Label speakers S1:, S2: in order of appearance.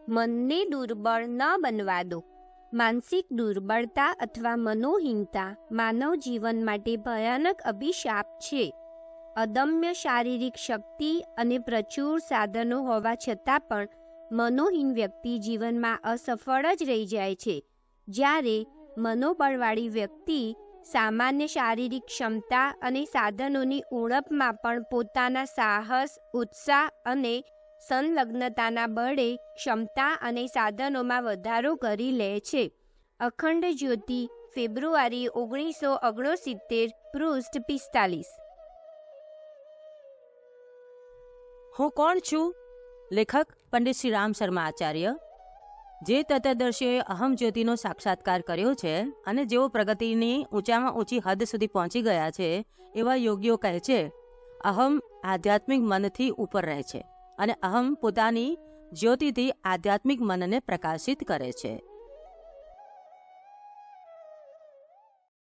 S1: મનને દુર્બળ ન બનવા દો. માનસિક દુર્બળતા અથવા મનોહીનતા માનવ જીવન માટે ભયાનક અભિશાપ છે. અદમ્ય શારીરિક શક્તિ અને પ્રચુર સાધનો હોવા છતાં પણ મનોહીન વ્યક્તિ જીવનમાં અસફળ જ રહી જાય છે, જ્યારે મનોબળવાળી વ્યક્તિ સામાન્ય શારીરિક ક્ષમતા અને સાધનોની ઉણપમાં પણ પોતાના સાહસ, ઉત્સાહ અને સંલગ્નતાના બળે ક્ષમતા અને સાધનોમાં વધારો કરી લે છે. અખંડ જ્યોતિ, ફેબ્રુઆરી 1969, પૃષ્ઠ 45.
S2: હું કોણ છું? લેખક પંડિત શ્રી રામ શર્મા આચાર્ય, જે તત્વદર્શીઓએ અહમ જ્યોતિનો સાક્ષાત્કાર કર્યો છે અને જેઓ પ્રગતિની ઊંચામાં ઊંચી હદ સુધી પહોંચી ગયા છે, એવા યોગીઓ કહે છે, અહમ આધ્યાત્મિક મનથી ઉપર રહે છે અને અહમ પોતાની જ્યોતિથી આધ્યાત્મિક મનને પ્રકાશિત કરે છે.